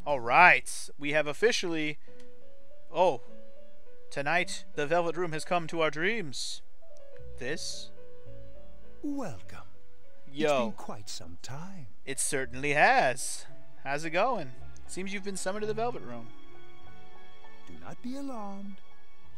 Alright, we have officially... Oh, tonight the Velvet Room has come to our dreams. This? Welcome. Yo. It's been quite some time. It certainly has. How's it going? Seems you've been summoned to the Velvet Room. Do not be alarmed.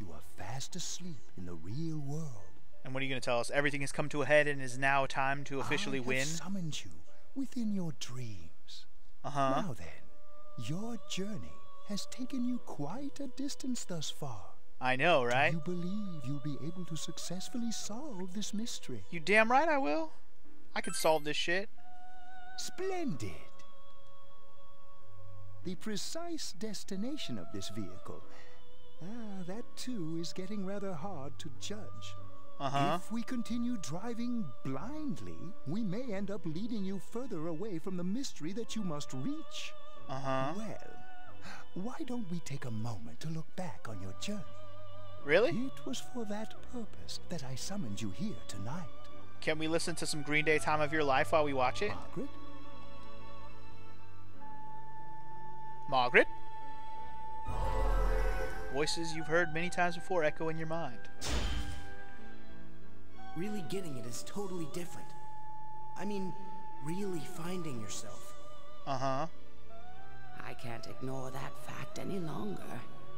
You are fast asleep in the real world. And what are you going to tell us? Everything has come to a head and is now time to officially win? I have summoned you within your dreams. Now then, your journey has taken you quite a distance thus far. I know, right? Do you believe you'll be able to successfully solve this mystery? You damn right I will. I can solve this shit. Splendid. The precise destination of this vehicle, that too is getting rather hard to judge. If we continue driving blindly, we may end up leading you further away from the mystery that you must reach. Well, why don't we take a moment to look back on your journey? Really? It was for that purpose that I summoned you here tonight. Can we listen to some Green Day Time of Your Life while we watch it? Margaret? Margaret? Voices you've heard many times before echo in your mind. Really getting it is totally different. I mean, really finding yourself. I can't ignore that fact any longer.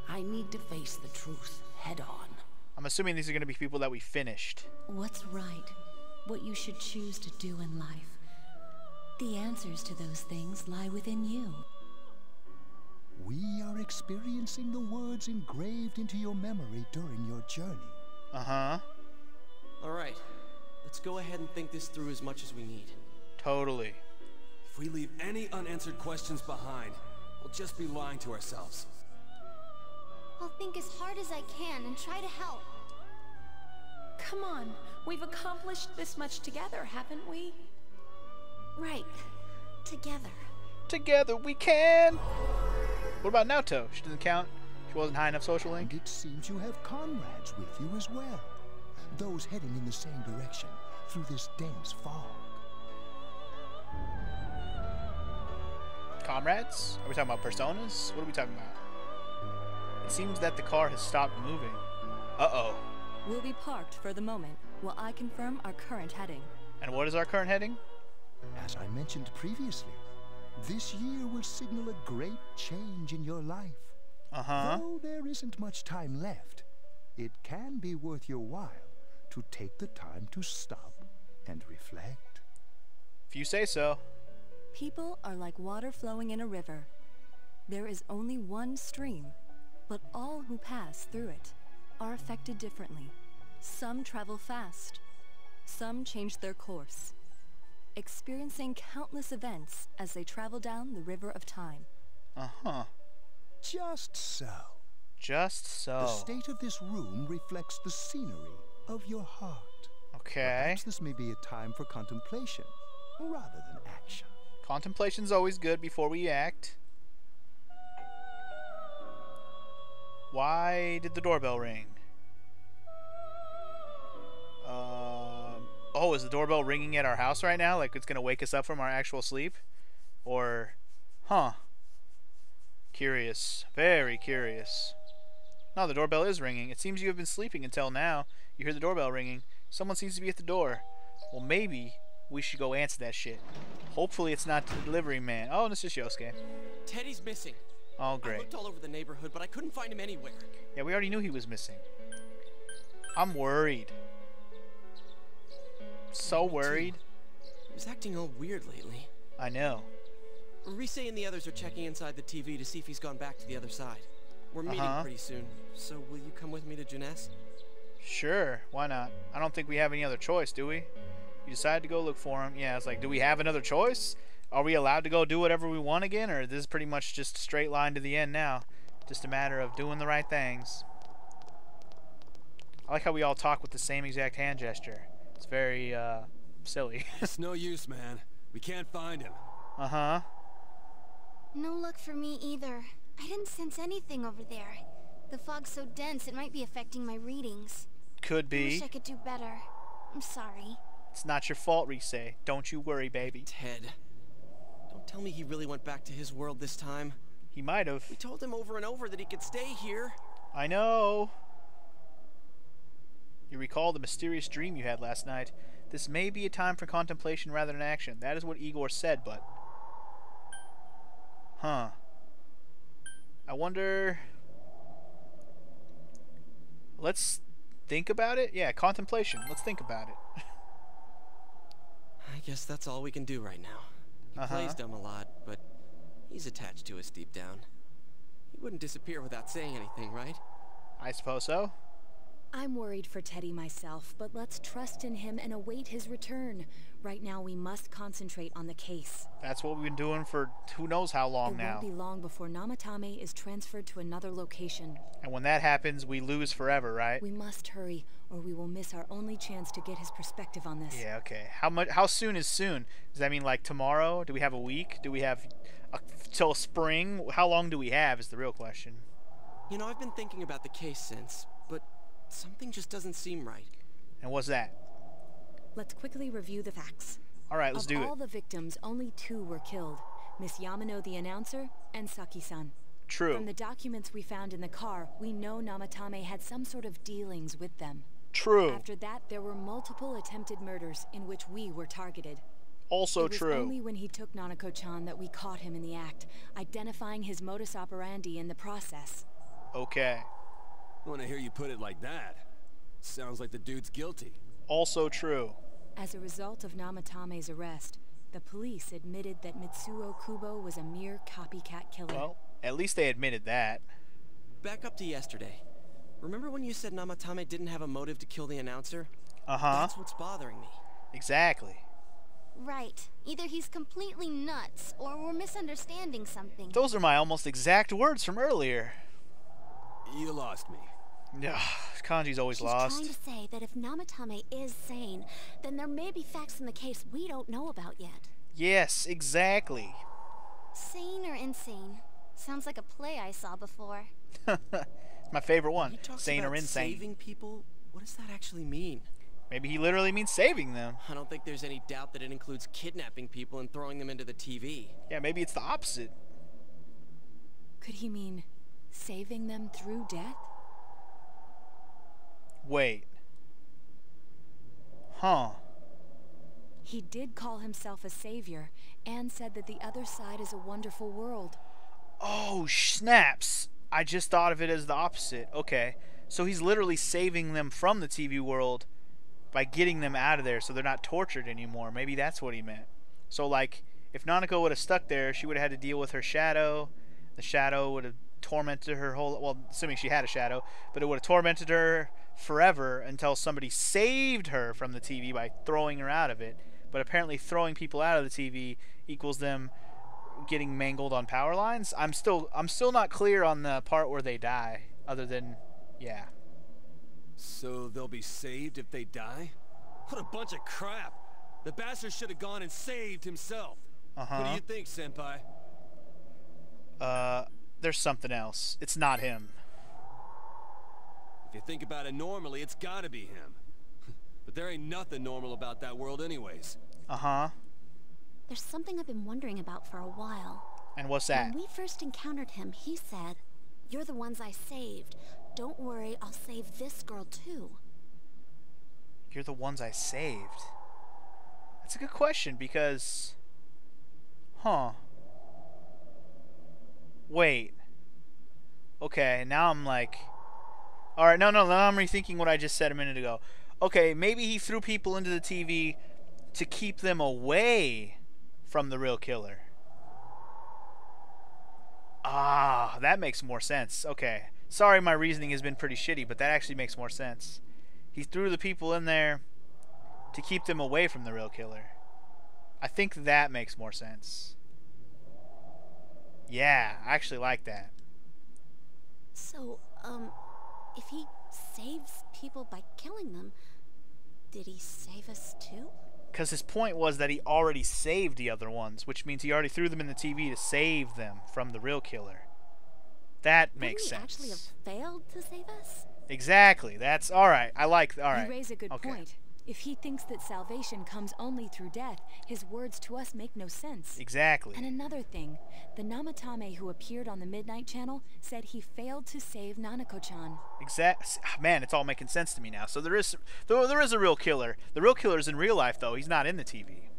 I need to face the truth head on. I'm assuming these are going to be people that we finished. What's right? What you should choose to do in life. The answers to those things lie within you. We are experiencing the words engraved into your memory during your journey. Alright, let's go ahead and think this through as much as we need. Totally. If we leave any unanswered questions behind, we'll just be lying to ourselves. I'll think as hard as I can and try to help. Come on, we've accomplished this much together, haven't we? Right. Together. Together we can! What about Naoto? She doesn't count? She wasn't high enough social link? And it seems you have comrades with you as well. Those heading in the same direction through this dense fog. Comrades? Are we talking about personas? What are we talking about? It seems that the car has stopped moving. Uh-oh. We'll be parked for the moment while I confirm our current heading. And what is our current heading? As I mentioned previously, this year will signal a great change in your life. Though there isn't much time left, it can be worth your while to take the time to stop and reflect. If you say so. People are like water flowing in a river. There is only one stream, but all who pass through it are affected differently. Some travel fast, some change their course, experiencing countless events as they travel down the river of time. Just so. Just so. The state of this room reflects the scenery of your heart. Okay. Perhaps this may be a time for contemplation rather than action. Contemplation's always good before we act. Why did the doorbell ring? Oh, is the doorbell ringing at our house right now? Like it's gonna wake us up from our actual sleep? Or, Curious. Very curious. No, the doorbell is ringing. It seems you have been sleeping until now. You hear the doorbell ringing. Someone seems to be at the door. Well, maybe we should go answer that shit. Hopefully it's not the delivery man. Oh, this is Yosuke. Teddy's missing. Oh, great. I looked all over the neighborhood, but I couldn't find him anywhere. Yeah, we already knew he was missing. I'm worried. So worried. He was acting all weird lately. I know. Rise and the others are checking inside the TV to see if he's gone back to the other side. We're meeting pretty soon, so will you come with me to Jeunesse? Sure, why not? I don't think we have any other choice, do we? You decided to go look for him. Yeah, it's like, do we have another choice? Are we allowed to go do whatever we want again? Or is this pretty much just a straight line to the end now? Just a matter of doing the right things. I like how we all talk with the same exact hand gesture. It's very, silly. It's no use, man. We can't find him. No luck for me either. I didn't sense anything over there. The fog's so dense it might be affecting my readings. Could be. I wish I could do better. I'm sorry. It's not your fault, Rise. Don't you worry, baby. Ted. Don't tell me he really went back to his world this time. He might have. We told him over and over that he could stay here. I know. You recall the mysterious dream you had last night. This may be a time for contemplation rather than action. That is what Igor said, but... Huh. I wonder... Let's think about it? Yeah, contemplation. Let's think about it. I guess that's all we can do right now. He plays dumb a lot, but he's attached to us deep down. He wouldn't disappear without saying anything, right? I suppose so. I'm worried for Teddy myself, but let's trust in him and await his return. Right now, we must concentrate on the case. That's what we've been doing for who knows how long now. It won't be long before Namatame is transferred to another location. And when that happens, we lose forever, right? We must hurry, or we will miss our only chance to get his perspective on this. Yeah, okay. How soon is soon? Does that mean like tomorrow? Do we have a week? Do we have till spring? How long do we have is the real question. You know, I've been thinking about the case since, but something just doesn't seem right. And what's that? Let's quickly review the facts. All right, let's do it. Of all the victims, only 2 were killed. Miss Yamano the announcer and Saki-san. True. From the documents we found in the car, we know Namatame had some sort of dealings with them. True. After that, there were multiple attempted murders in which we were targeted. Also true. It was only when he took Nanako-chan that we caught him in the act, identifying his modus operandi in the process. Okay. I want to hear you put it like that. Sounds like the dude's guilty. Also true. As a result of Namatame's arrest, the police admitted that Mitsuo Kubo was a mere copycat killer. Well, at least they admitted that. Back up to yesterday. Remember when you said Namatame didn't have a motive to kill the announcer? That's what's bothering me. Exactly. Right. Either he's completely nuts, or we're misunderstanding something. Those are my almost exact words from earlier. You lost me. Yeah, Kanji's always lost. She's trying to say that if Namatame is sane, then there may be facts in the case we don't know about yet. Yes, exactly. Sane or insane? Sounds like a play I saw before. My favorite one. He talks Sane about or insane. saving people? What does that actually mean? Maybe he literally means saving them. I don't think there's any doubt that it includes kidnapping people and throwing them into the TV. Yeah, maybe it's the opposite. Could he mean saving them through death? Wait. Huh. He did call himself a savior and said that the other side is a wonderful world. Oh, snaps. I just thought of it as the opposite. Okay. So he's literally saving them from the TV world by getting them out of there so they're not tortured anymore. Maybe that's what he meant. So, like, if Nanako would have stuck there, she would have had to deal with her shadow. The shadow would have tormented her whole... Well, assuming she had a shadow. But it would have tormented her forever until somebody saved her from the TV by throwing her out of it. But apparently throwing people out of the TV equals them getting mangled on power lines. I'm still not clear on the part where they die, other than, yeah. So they'll be saved if they die? What a bunch of crap! The bastard should have gone and saved himself. What do you think, Senpai? There's something else. It's not him. If you think about it normally, it's gotta be him. But there ain't nothing normal about that world anyways. There's something I've been wondering about for a while. And what's that? When we first encountered him, he said, "You're the ones I saved. Don't worry, I'll save this girl too." You're the ones I saved. That's a good question because... Wait. Okay, now I'm like... Alright, no, now I'm rethinking what I just said a minute ago. Okay, maybe he threw people into the TV to keep them away from the real killer. Ah, that makes more sense. Okay. Sorry my reasoning has been pretty shitty, but that actually makes more sense. He threw the people in there to keep them away from the real killer. I think that makes more sense. Yeah, I actually like that. So, if he saves people by killing them, did he save us too? Because his point was that he already saved the other ones, which means he already threw them in the TV to save them from the real killer. That makes sense. Wouldn't he actually have failed to save us? Exactly. That's alright. I like... Alright. You raise a good point. If he thinks that salvation comes only through death, his words to us make no sense. Exactly. And another thing, the Namatame who appeared on the Midnight Channel said he failed to save Nanako-chan. Man, it's all making sense to me now. So there is a real killer. The real killer is in real life, though. He's not in the TV.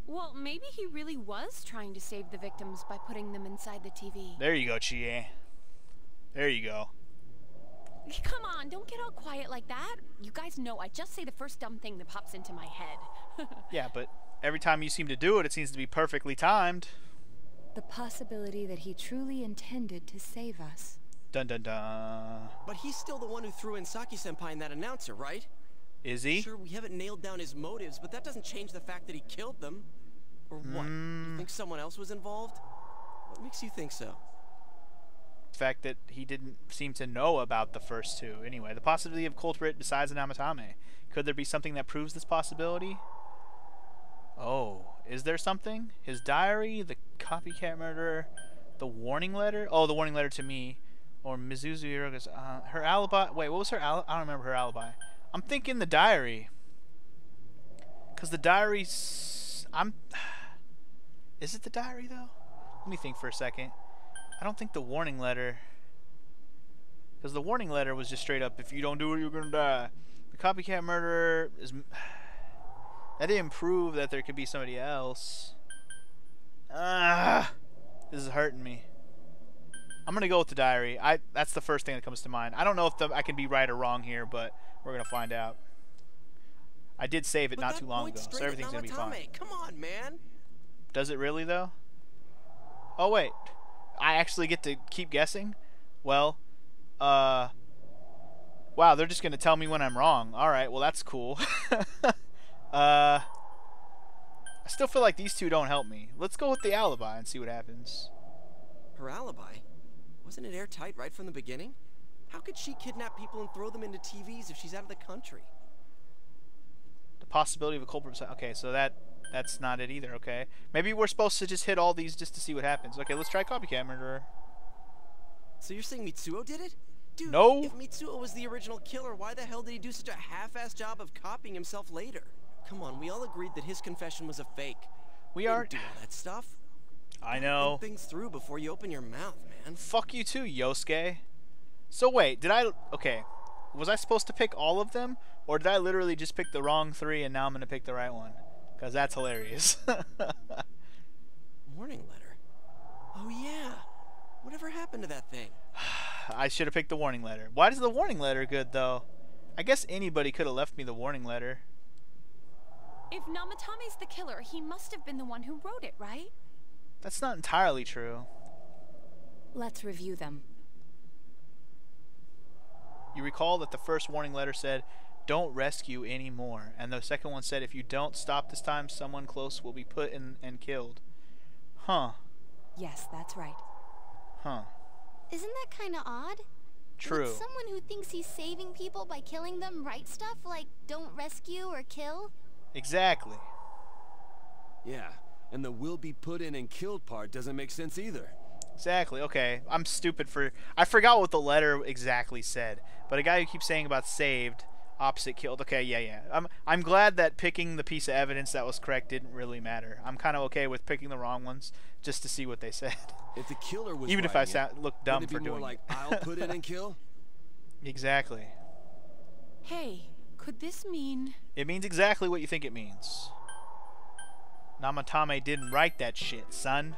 Well, maybe he really was trying to save the victims by putting them inside the TV. There you go, Chie. There you go. Come on, don't get all quiet like that. You guys know I just say the first dumb thing that pops into my head. Yeah, but every time you seem to do it, it seems to be perfectly timed. The possibility that he truly intended to save us. Dun dun dun. But he's still the one who threw in Saki-senpai and that announcer, right? Is he? Sure, we haven't nailed down his motives, but that doesn't change the fact that he killed them. Or what? You think someone else was involved? What makes you think so? The fact that he didn't seem to know about the first two. Anyway, the possibility of culprit besides the Namatame. Could there be something that proves this possibility? Oh, is there something? His diary, the copycat murderer, the warning letter? Oh, the warning letter to me. Or Mizuzu Hiroga's, her alibi. Wait, what was her alibi? I don't remember her alibi. I'm thinking the diary. Because the diary's... Is it the diary, though? Let me think for a second. I don't think the warning letter... Because the warning letter was just straight up, if you don't do it, you're gonna die. The copycat murderer is... That didn't prove that there could be somebody else. This is hurting me. I'm gonna go with the diary. That's the first thing that comes to mind. I don't know if I can be right or wrong here, but we're gonna find out. I did save it not too long ago, so everything's gonna be fine. Come on, man. Does it really, though? Oh, wait. I actually get to keep guessing? Well, wow, they're just gonna tell me when I'm wrong. Alright, well, that's cool. I still feel like these two don't help me. Let's go with the alibi and see what happens. Her alibi? Wasn't it airtight right from the beginning? How could she kidnap people and throw them into TVs if she's out of the country? The possibility of a culprit... Okay, so that's not it either, okay? Maybe we're supposed to just hit all these just to see what happens. Okay, let's try copycat murderer. So you're saying Mitsuo did it? Dude, no. If Mitsuo was the original killer, why the hell did he do such a half-assed job of copying himself later? Come on, we all agreed that his confession was a fake. We are... do all that stuff. I know. Think things through before you open your mouth, man. Fuck you too, Yosuke. So wait, did I... Okay, was I supposed to pick all of them? Or did I literally just pick the wrong three and now I'm going to pick the right one? Because that's hilarious. Warning letter. Oh yeah. Whatever happened to that thing? I should have picked the warning letter. Why is the warning letter good, though? I guess anybody could have left me the warning letter. If Namatame's the killer, he must have been the one who wrote it, right? That's not entirely true. Let's review them. You recall that the first warning letter said, "Don't rescue anymore," and the second one said, "If you don't stop this time, someone close will be put in and killed." Huh. Yes, that's right. Huh. Isn't that kind of odd? True. Would someone who thinks he's saving people by killing them write stuff like "don't rescue" or "kill"? Exactly. Yeah, and the "will be put in and killed" part doesn't make sense either. Exactly. Okay, I'm stupid for... I forgot what the letter exactly said, but a guy who keeps saying about saved, opposite killed. Okay, yeah. I'm glad that picking the piece of evidence that was correct didn't really matter. I'm kind of okay with picking the wrong ones just to see what they said. If the killer was even if I look dumb for doing like, it. I'll put in and kill? Exactly. Hey, could this mean... It means exactly what you think it means. Namatame didn't write that shit, son.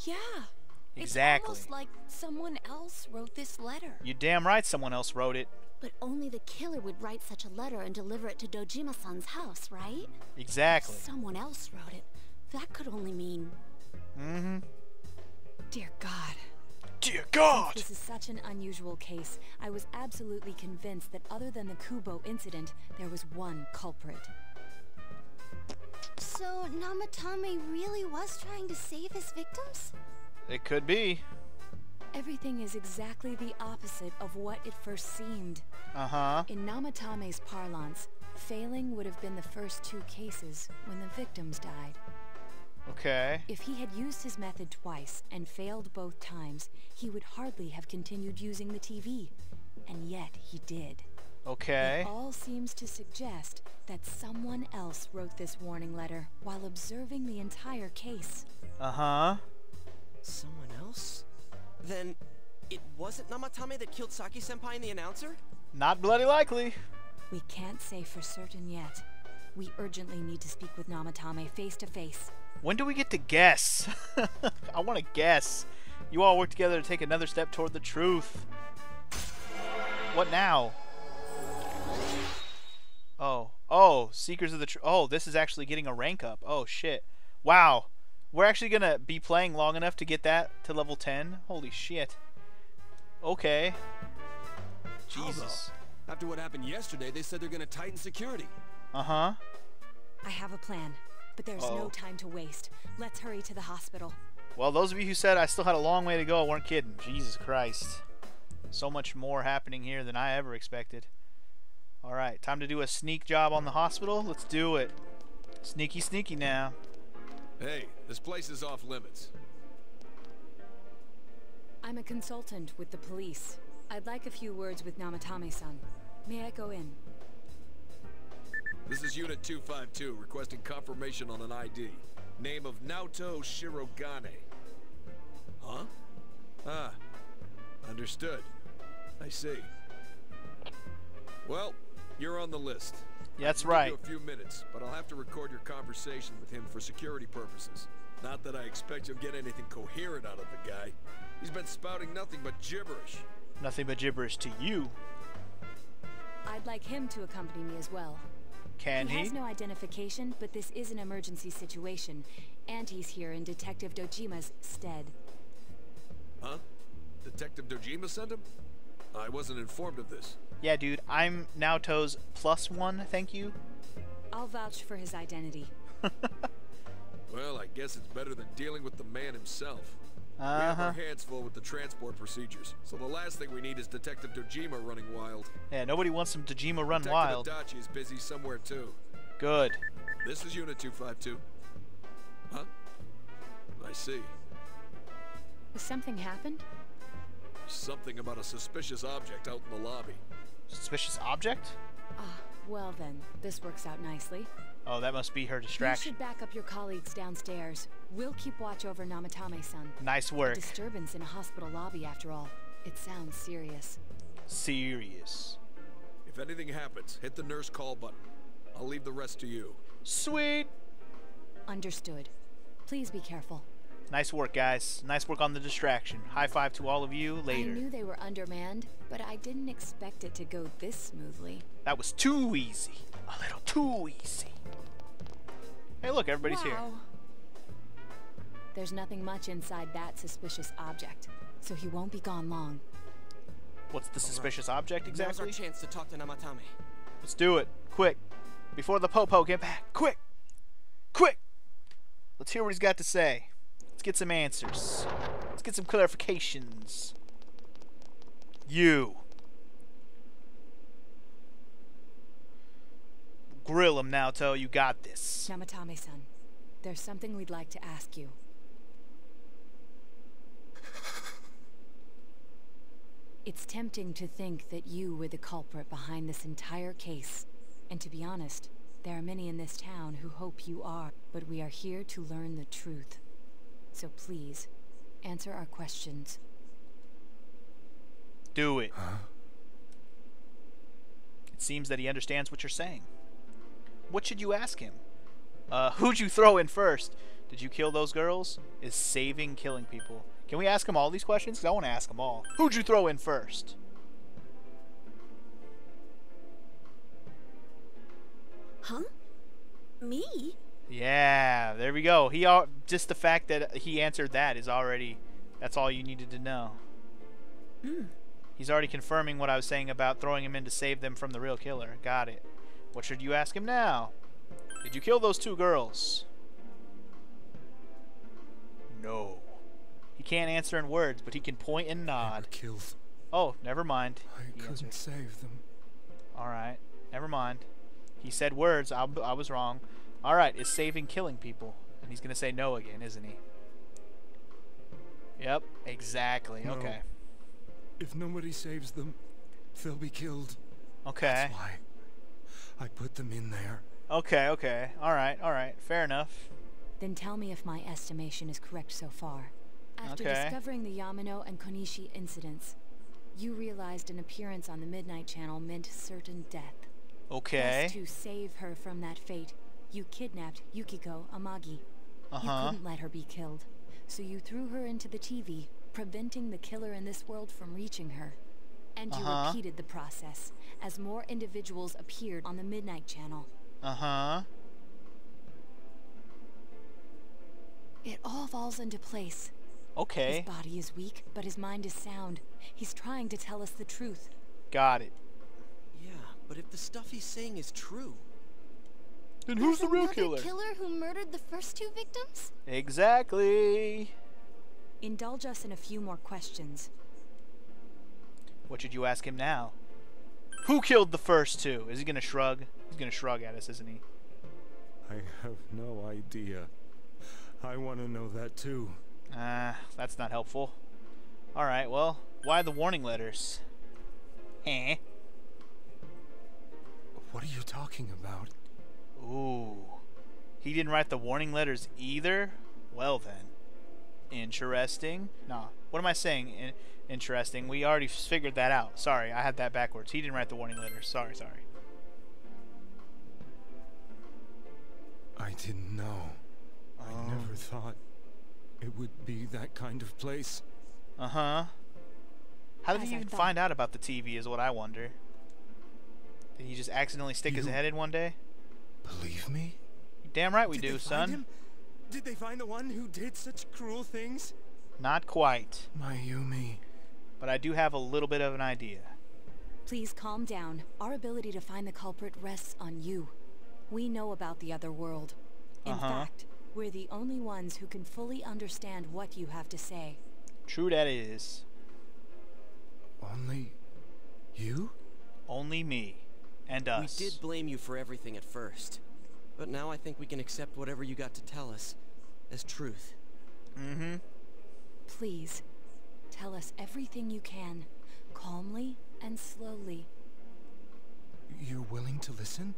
Yeah. Exactly. It's almost like someone else wrote this letter. You're damn right someone else wrote it. But only the killer would write such a letter and deliver it to Dojima-san's house, right? Exactly. If someone else wrote it. That could only mean... Mm-hmm. Dear God. Dear God! Since this is such an unusual case, I was absolutely convinced that other than the Kubo incident, there was one culprit. So, Namatame really was trying to save his victims? It could be. Everything is exactly the opposite of what it first seemed. Uh-huh. In Namatame's parlance, failing would have been the first two cases when the victims died. Okay. If he had used his method twice and failed both times, he would hardly have continued using the TV. And yet he did. Okay. It all seems to suggest that someone else wrote this warning letter while observing the entire case. Uh-huh. Someone else? Then it wasn't Namatame that killed Saki-senpai and the announcer? Not bloody likely. We can't say for certain yet. We urgently need to speak with Namatame face to face. When do we get to guess? I want to guess. You all work together to take another step toward the truth. What now? Oh, Seekers of the Truth. Oh, this is actually getting a rank up. Oh, shit. Wow. We're actually going to be playing long enough to get that to level 10? Holy shit. Okay. Jesus. After what happened yesterday, they said they're going to tighten security. Uh-huh. I have a plan, but there's no time to waste. Let's hurry to the hospital. Well, those of you who said I still had a long way to go weren't kidding. Jesus Christ. So much more happening here than I ever expected. Alright, time to do a sneak job on the hospital. Let's do it. Sneaky, sneaky now. Hey, this place is off limits. I'm a consultant with the police. I'd like a few words with Namatame-san. May I go in? This is Unit 252, requesting confirmation on an ID. Name of Naoto Shirogane. Huh? Ah, understood. I see. Well, you're on the list. That's I'll right. give you a few minutes, but I'll have to record your conversation with him for security purposes. Not that I expect you'll get anything coherent out of the guy. He's been spouting nothing but gibberish. Nothing but gibberish to you. I'd like him to accompany me as well. Can he? He has no identification, but this is an emergency situation, and he's here in Detective Dojima's stead. Huh? Detective Dojima sent him? I wasn't informed of this. Yeah, dude, I'm Naoto's +1, thank you. I'll vouch for his identity. Well, I guess it's better than dealing with the man himself. We have our hands full with the transport procedures, so the last thing we need is Detective Dojima running wild. Yeah, nobody wants some Dojima run Detective wild. Adachi is busy somewhere too. Good. This is Unit 252. Huh? I see. Has something happened? Something about a suspicious object out in the lobby. Suspicious object? Ah, well then, this works out nicely. Oh, that must be her distraction. You should back up your colleagues downstairs. We'll keep watch over Namatame-san. Nice work. A disturbance in a hospital lobby, after all. It sounds serious. Serious. If anything happens, hit the nurse call button. I'll leave the rest to you. Sweet. Understood. Please be careful. Nice work, guys. Nice work on the distraction. High five to all of you later. I knew they were undermanned, but I didn't expect it to go this smoothly. That was too easy. A little too easy. Hey, look, everybody's here. There's nothing much inside that suspicious object, so he won't be gone long. What's the suspicious object exactly? Now's our chance to talk to Namatame. Let's do it. Quick. Before the Popo get back. Quick. Quick. Let's hear what he's got to say. Let's get some answers. Let's get some clarifications. You. Grill him, Naoto. You got this. Namatame-san, there's something we'd like to ask you. It's tempting to think that you were the culprit behind this entire case. And to be honest, there are many in this town who hope you are. But we are here to learn the truth. So please, answer our questions. Do it. Huh? It seems that he understands what you're saying. What should you ask him? Who'd you throw in first? Did you kill those girls? Is saving killing people? Can we ask him all these questions? 'Cause I want to ask them all. Who'd you throw in first? Huh? Me? Yeah, there we go. Just the fact that he answered that is already, that's all you needed to know. He's already confirming what I was saying about throwing him in to save them from the real killer. Got it. What should you ask him now? Did you kill those two girls? No. He can't answer in words, but he can point and nod. Killed. Oh, never mind. I couldn't save them. Alright, never mind. He said words, I was wrong. Alright, is saving killing people? And he's gonna say no again, isn't he? Yep, exactly, No. okay. If nobody saves them, they'll be killed. Okay. That's why I put them in there. Okay, okay. Alright. Fair enough. Then tell me if my estimation is correct so far. After Okay. discovering the Yamano and Konishi incidents, you realized an appearance on the Midnight Channel meant certain death. Okay. Thus, to save her from that fate, you kidnapped Yukiko Amagi. You couldn't let her be killed, so you threw her into the TV, preventing the killer in this world from reaching her. And you repeated the process, as more individuals appeared on the Midnight Channel. It all falls into place. Okay. His body is weak, but his mind is sound. He's trying to tell us the truth. Got it. Yeah, but if the stuff he's saying is true... Then who's the real killer? Another killer who murdered the first 2 victims? Exactly. Indulge us in a few more questions. What should you ask him now? Who killed the first 2? Is he gonna shrug? He's gonna shrug at us, isn't he? I have no idea. I want to know that too. That's not helpful. Alright, well, why the warning letters? Eh? What are you talking about? Ooh. He didn't write the warning letters either? Well then. Interesting. Nah, what am I saying? Interesting. We already figured that out. Sorry, I had that backwards. He didn't write the warning letters. Sorry. I didn't know. I never thought it would be that kind of place. How did he even find out about the TV is what I wonder. Did he just accidentally stick his head in one day? Believe me? Damn right we Did do, they son. find him? Did they find the one who did such cruel things? Not quite. Mayumi. But I do have a little bit of an idea. Please calm down. Our ability to find the culprit rests on you. We know about the other world. In fact, we're the only ones who can fully understand what you have to say. True that is. Only you? Only me. And us. We did blame you for everything at first. But now I think we can accept whatever you got to tell us as truth. Please, tell us everything you can, calmly and slowly. You're willing to listen?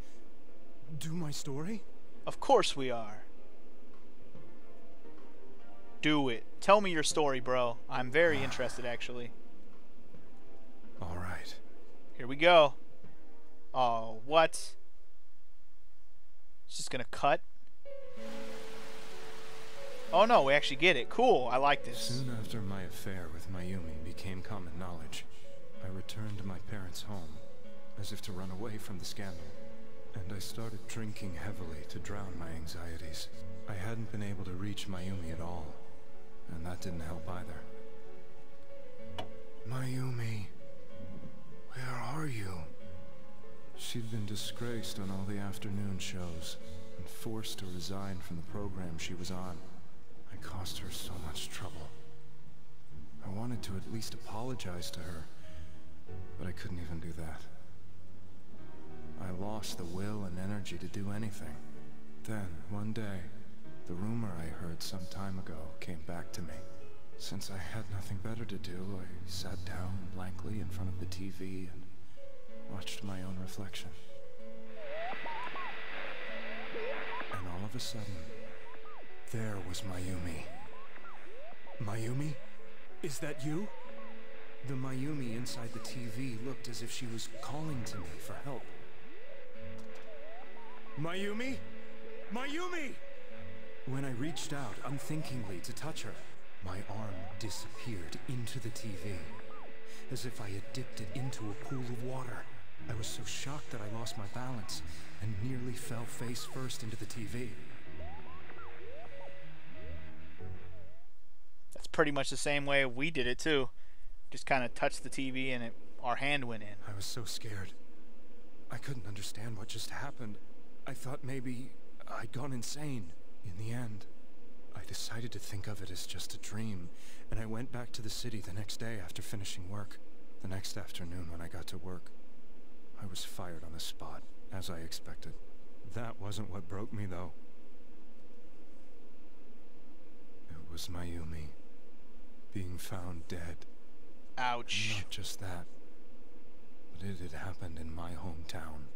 Do my story? Of course we are. Do it. Tell me your story, bro. I'm very interested, actually. All right. Here we go. Oh, what? It's just gonna cut? Oh no, we actually get it. Cool, I like this. Soon after my affair with Mayumi became common knowledge, I returned to my parents' home, as if to run away from the scandal. And I started drinking heavily to drown my anxieties. I hadn't been able to reach Mayumi at all, and that didn't help either. Mayumi, where are you? She'd been disgraced on all the afternoon shows, and forced to resign from the program she was on. I caused her so much trouble. I wanted to at least apologize to her, but I couldn't even do that. I lost the will and energy to do anything. Then, one day, the rumor I heard some time ago came back to me. Since I had nothing better to do, I sat down blankly in front of the TV and watched my own reflection. And all of a sudden, there was Mayumi. Mayumi? Is that you? The Mayumi inside the TV looked as if she was calling to me for help. Mayumi? Mayumi! When I reached out unthinkingly to touch her, my arm disappeared into the TV, as if I had dipped it into a pool of water. I was so shocked that I lost my balance and nearly fell face first into the TV. That's pretty much the same way we did it too. Just kind of touched the TV and our hand went in. I was so scared. I couldn't understand what just happened. I thought maybe I'd gone insane. In the end, I decided to think of it as just a dream, and I went back to the city the next day after finishing work. The next afternoon when I got to work, I was fired on the spot, as I expected. That wasn't what broke me, though. It was Mayumi being found dead. Ouch. Not just that, but But it had happened in my hometown.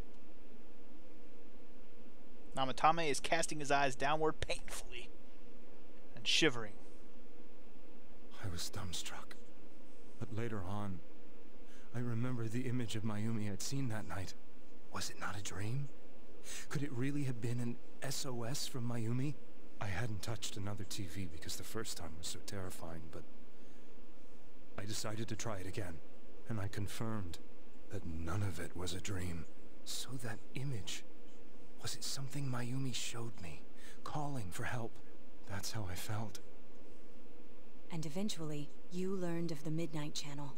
Namatame is casting his eyes downward painfully and shivering. I was dumbstruck. But later on, I remember the image of Mayumi I'd seen that night. Was it not a dream? Could it really have been an SOS from Mayumi? I hadn't touched another TV because the first time was so terrifying, but I decided to try it again, and I confirmed that none of it was a dream. So that image, was it something Mayumi showed me, calling for help? That's how I felt. And eventually, you learned of the Midnight Channel.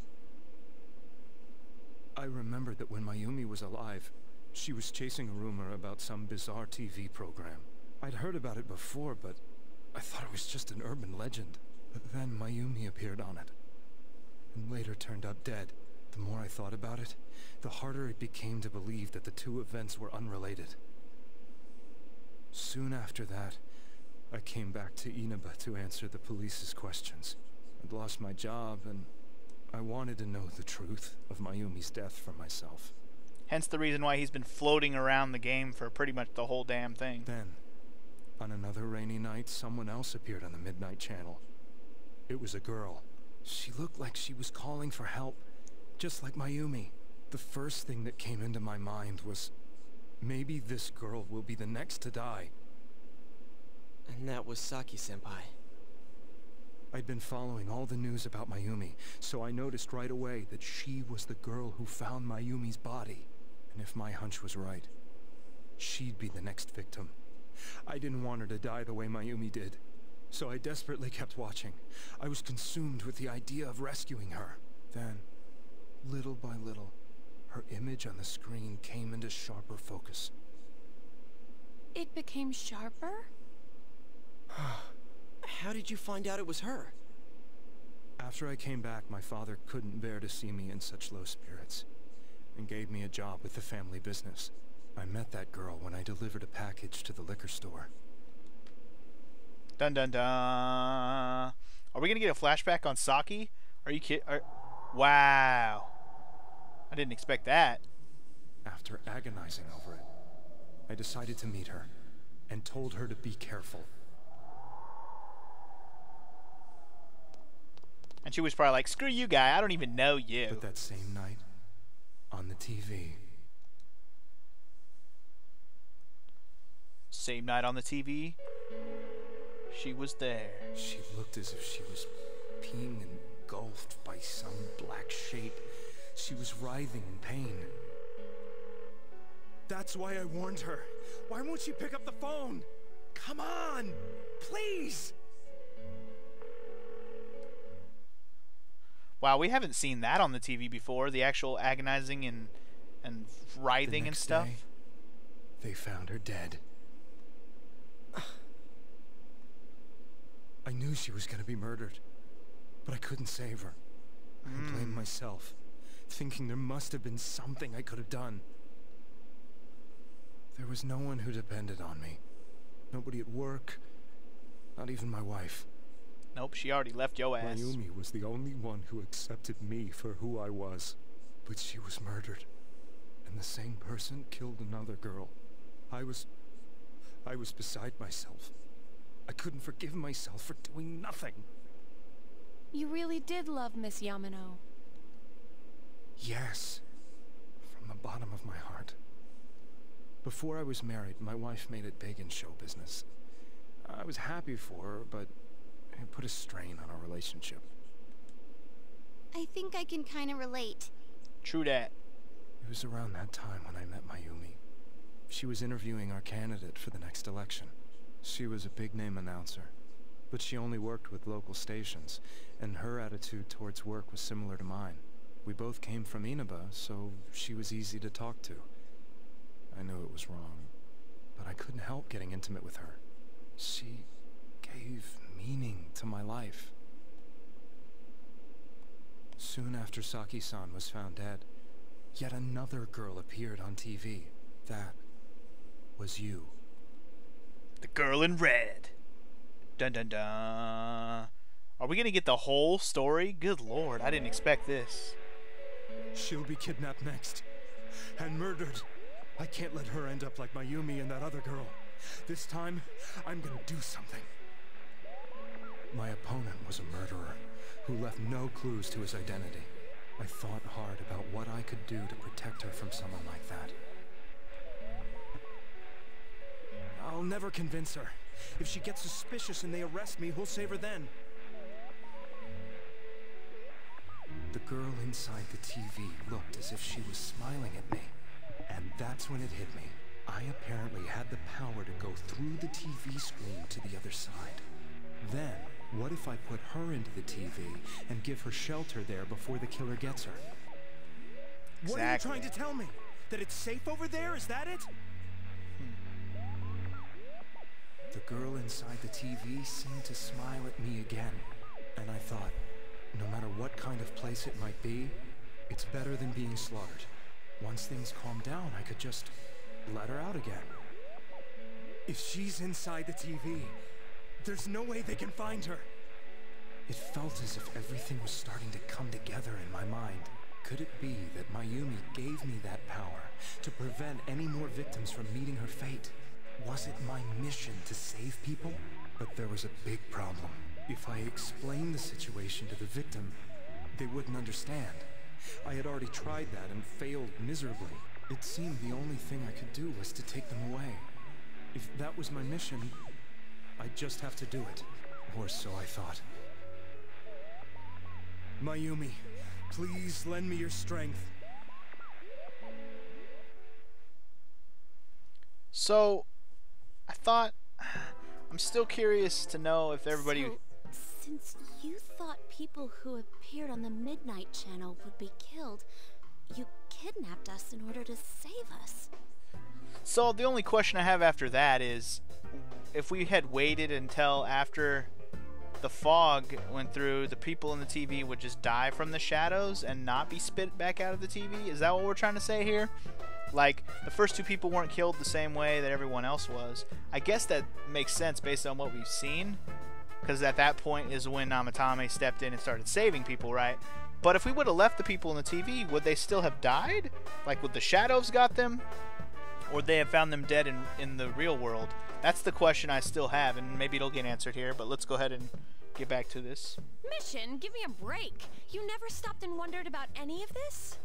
I remembered that when Mayumi was alive, she was chasing a rumor about some bizarre TV program. I'd heard about it before, but I thought it was just an urban legend. But then Mayumi appeared on it, and later turned up dead. The more I thought about it, the harder it became to believe that the two events were unrelated. Soon after that, I came back to Inaba to answer the police's questions. I'd lost my job, and I wanted to know the truth of Mayumi's death for myself. Hence the reason why he's been floating around the game for pretty much the whole damn thing. Then, on another rainy night, someone else appeared on the Midnight Channel. It was a girl. She looked like she was calling for help, just like Mayumi. The first thing that came into my mind was, maybe this girl will be the next to die. And that was Saki-senpai. I'd been following all the news about Mayumi, so I noticed right away that she was the girl who found Mayumi's body. And if my hunch was right, she'd be the next victim. I didn't want her to die the way Mayumi did, so I desperately kept watching. I was consumed with the idea of rescuing her. Then, little by little, her image on the screen came into sharper focus. It became sharper? How did you find out it was her? After I came back, my father couldn't bear to see me in such low spirits, and gave me a job with the family business. I met that girl when I delivered a package to the liquor store. Dun dun dun. Are we gonna get a flashback on Saki? Are you kidding? Wow. I didn't expect that. After agonizing over it, I decided to meet her, and told her to be careful. And she was probably like, screw you, guy, I don't even know you. But that same night, on the TV... Same night on the TV, she was there. She looked as if she was being engulfed by some black shape. She was writhing in pain. That's why I warned her. Why won't she pick up the phone? Come on, please! Wow, we haven't seen that on the TV before. The actual agonizing and writhing and stuff. Day, they found her dead. I knew she was going to be murdered, but I couldn't save her. I blamed myself, thinking there must have been something I could have done. There was no one who depended on me. Nobody at work, not even my wife. Nope, she already left your ass. Mayumi was the only one who accepted me for who I was. But she was murdered, and the same person killed another girl. I was beside myself. I couldn't forgive myself for doing nothing. You really did love Miss Yamano. Yes, from the bottom of my heart. Before I was married, my wife made it big in show business. I was happy for her, but it put a strain on our relationship. I think I can kind of relate. True that. It was around that time when I met Mayumi. She was interviewing our candidate for the next election. She was a big-name announcer, but she only worked with local stations, and her attitude towards work was similar to mine. We both came from Inaba, so she was easy to talk to. I knew it was wrong, but I couldn't help getting intimate with her. She gave meaning to my life. Soon after Saki-san was found dead, yet another girl appeared on TV. That was you. The girl in red. Dun dun dun. Are we gonna get the whole story? Good lord, I didn't expect this. She'll be kidnapped next. And murdered. I can't let her end up like Mayumi and that other girl. This time, I'm gonna do something. My opponent was a murderer who left no clues to his identity. I thought hard about what I could do to protect her from someone like that. I'll never convince her. If she gets suspicious and they arrest me, who'll save her then? The girl inside the TV looked as if she was smiling at me. And that's when it hit me. I apparently had the power to go through the TV screen to the other side. Then, what if I put her into the TV and give her shelter there before the killer gets her? Exactly. What are you trying to tell me? That it's safe over there? Is that it? The girl inside the TV seemed to smile at me again. And I thought, no matter what kind of place it might be, it's better than being slaughtered. Once things calm down, I could just let her out again. If she's inside the TV, there's no way they can find her. It felt as if everything was starting to come together in my mind. Could it be that Mayumi gave me that power to prevent any more victims from meeting her fate? Was it my mission to save people? But there was a big problem. If I explained the situation to the victim, they wouldn't understand. I had already tried that and failed miserably. It seemed the only thing I could do was to take them away. If that was my mission, I'd just have to do it. Or so I thought. Mayumi, please lend me your strength. So, I thought... I'm still curious to know if everybody... So, since you thought people who appeared on the Midnight Channel would be killed, you kidnapped us in order to save us. So the only question I have after that is, if we had waited until after the fog went through, the people in the TV would just die from the shadows and not be spit back out of the TV? Is that what we're trying to say here? Like, the first two people weren't killed the same way that everyone else was. I guess that makes sense based on what we've seen, because at that point is when Namatame stepped in and started saving people, right? But if we would have left the people in the TV, would they still have died? Like, would the shadows got them? Or would they have found them dead in the real world? That's the question I still have, and maybe it'll get answered here, but let's go ahead and get back to this. Mission, give me a break. You never stopped and wondered about any of this?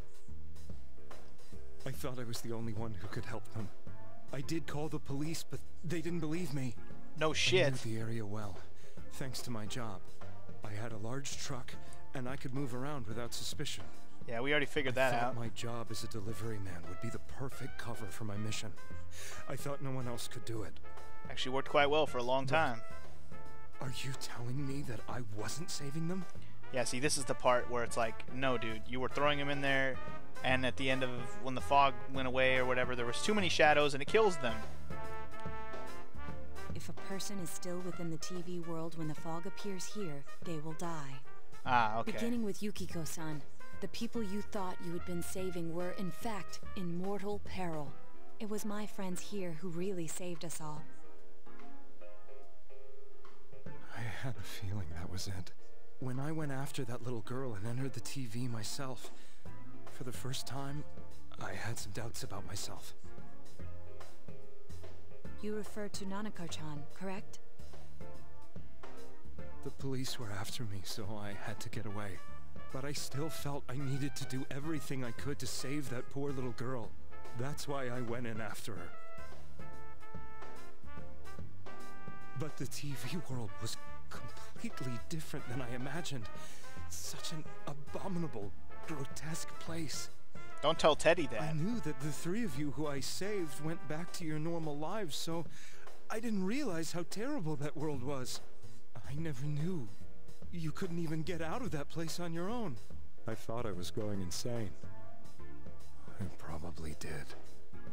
I thought I was the only one who could help them. I did call the police, but they didn't believe me. No shit. I knew the area well, thanks to my job. I had a large truck, and I could move around without suspicion. Yeah, we already figured that out. My job as a delivery man would be the perfect cover for my mission. I thought no one else could do it. Actually worked quite well for a long time. Are you telling me that I wasn't saving them? Yeah, see, this is the part where it's like, no, dude, you were throwing them in there, and at the end of when the fog went away or whatever, there was too many shadows and it kills them. If a person is still within the TV world when the fog appears here, they will die. Ah, okay. Beginning with Yukiko-san, the people you thought you had been saving were, in fact, in mortal peril. It was my friends here who really saved us all. I had a feeling that was it. When I went after that little girl and entered the TV myself, for the first time, I had some doubts about myself. You refer to Nanako-chan, correct? The police were after me, so I had to get away. But I still felt I needed to do everything I could to save that poor little girl. That's why I went in after her. But the TV world was completely different than I imagined. Such an abominable, grotesque place. Don't tell Teddy that. I knew that the three of you who I saved went back to your normal lives, so I didn't realize how terrible that world was. I never knew. You couldn't even get out of that place on your own. I thought I was going insane. I probably did.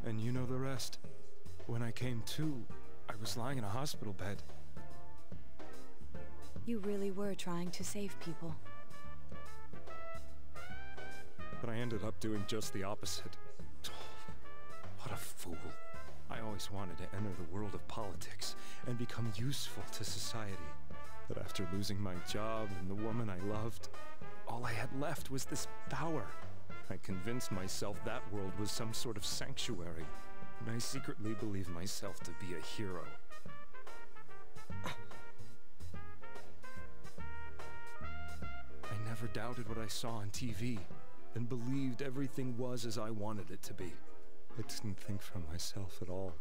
And you know the rest. When I came to, I was lying in a hospital bed. You really were trying to save people. But I ended up doing just the opposite. What a fool. I always wanted to enter the world of politics and become useful to society. But after losing my job and the woman I loved, all I had left was this power. I convinced myself that world was some sort of sanctuary, and I secretly believed myself to be a hero. I never doubted what I saw on TV, and believed everything was as I wanted it to be. I didn't think for myself at all.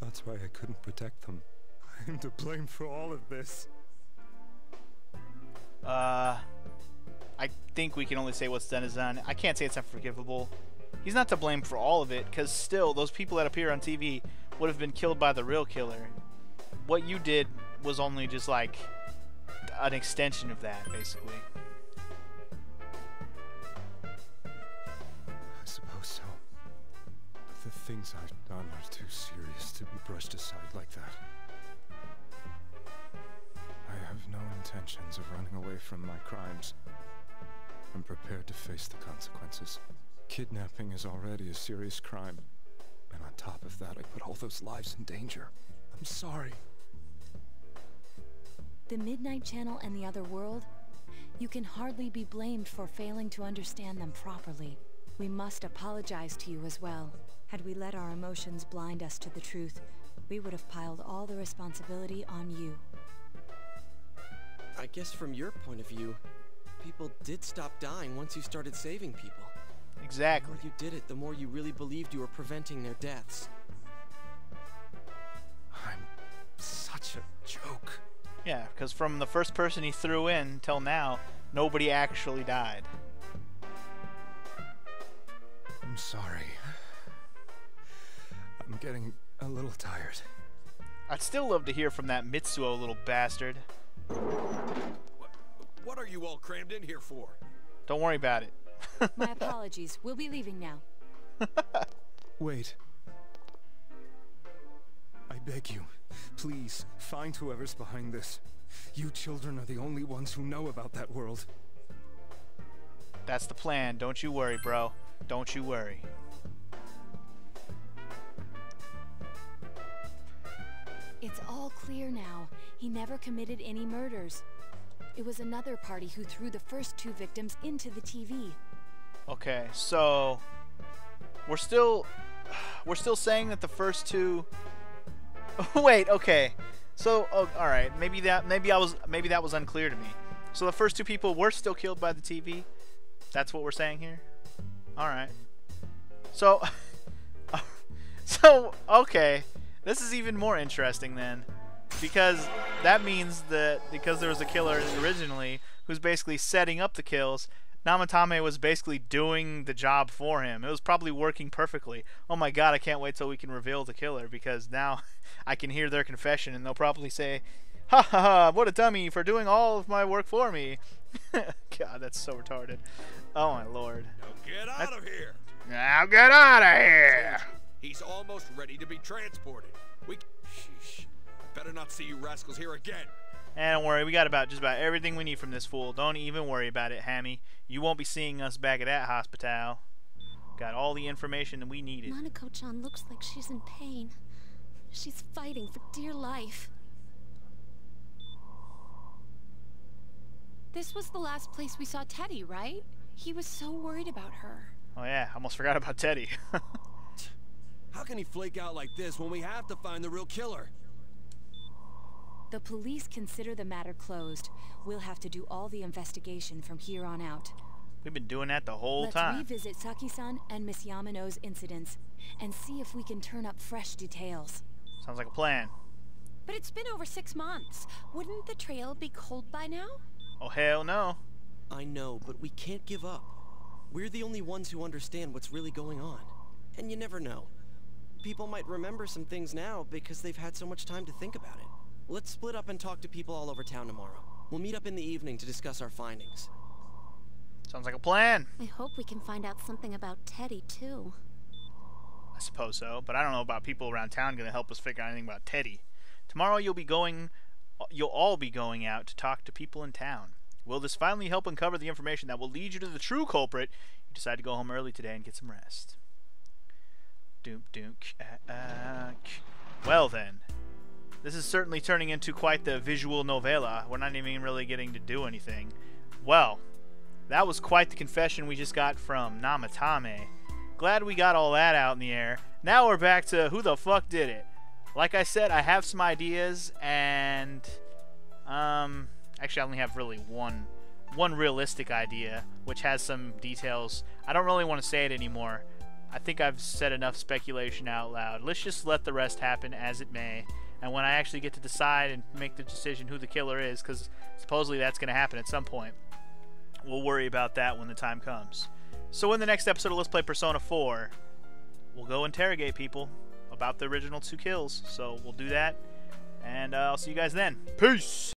That's why I couldn't protect them. I'm to blame for all of this. I think we can only say what's done is done. I can't say it's unforgivable. He's not to blame for all of it, because still, those people that appear on TV would have been killed by the real killer. What you did was only just like an extension of that, basically. I suppose so. But the things I've done are too serious to be brushed aside like that. I have no intentions of running away from my crimes. I'm prepared to face the consequences. Kidnapping is already a serious crime, and on top of that, I put all those lives in danger. I'm sorry. The Midnight Channel and the other world? You can hardly be blamed for failing to understand them properly. We must apologize to you as well. Had we let our emotions blind us to the truth, we would have piled all the responsibility on you. I guess from your point of view, people did stop dying once you started saving people. Exactly. The more you did it, the more you really believed you were preventing their deaths. I'm such a joke. Yeah, because from the first person he threw in till now, nobody actually died. I'm sorry. I'm getting a little tired. I'd still love to hear from that Mitsuo little bastard. What are you all crammed in here for? Don't worry about it. My apologies. We'll be leaving now. Wait. I beg you, please, find whoever's behind this. You children are the only ones who know about that world. That's the plan. Don't you worry, bro. Don't you worry. It's all clear now. He never committed any murders. It was another party who threw the first two victims into the TV. Okay, so we're still saying that the first two. Wait, okay. So, oh, all right. Maybe that was unclear to me. So the first two people were still killed by the TV. That's what we're saying here. All right. So, okay. This is even more interesting then, because that means that because there was a killer originally who's basically setting up the kills, Namatame was basically doing the job for him. It was probably working perfectly. Oh my god, I can't wait till we can reveal the killer, because now I can hear their confession and they'll probably say, ha ha ha, what a dummy for doing all of my work for me. God, that's so retarded. Oh my lord. Now get out of here. Now get out of here. He's almost ready to be transported. Sheesh. I better not see you rascals here again. And don't worry, we got just about everything we need from this fool. Don't even worry about it, Hammy. You won't be seeing us back at that hospital. Got all the information that we needed. Nanako-chan looks like she's in pain. She's fighting for dear life. This was the last place we saw Teddy, right? He was so worried about her. Oh yeah, almost forgot about Teddy. How can he flake out like this when we have to find the real killer? The police consider the matter closed. We'll have to do all the investigation from here on out. We've been doing that the whole time. Let's revisit Saki-san and Miss Yamano's incidents and see if we can turn up fresh details. Sounds like a plan. But it's been over 6 months. Wouldn't the trail be cold by now? Oh hell no. I know, but we can't give up. We're the only ones who understand what's really going on. And you never know. People might remember some things now because they've had so much time to think about it. Let's split up and talk to people all over town tomorrow. We'll meet up in the evening to discuss our findings. Sounds like a plan. I hope we can find out something about Teddy, too. I suppose so, but I don't know about people around town going to help us figure out anything about Teddy. Tomorrow you'll all be going out to talk to people in town. Will this finally help uncover the information that will lead you to the true culprit? You decide to go home early today and get some rest. Well then, this is certainly turning into quite the visual novella. We're not even really getting to do anything. Well, That was quite the confession we just got from Namatame. Glad we got all that out in the air. Now we're back to who the fuck did it. Like I said, I have some ideas, and actually I only have really one realistic idea, which has some details. I don't really want to say it anymore. I think I've said enough speculation out loud. Let's just let the rest happen as it may. And when I actually get to decide and make the decision who the killer is, because supposedly that's going to happen at some point, we'll worry about that when the time comes. So in the next episode of Let's Play Persona 4, we'll go interrogate people about the original 2 kills. So we'll do that, and I'll see you guys then. Peace!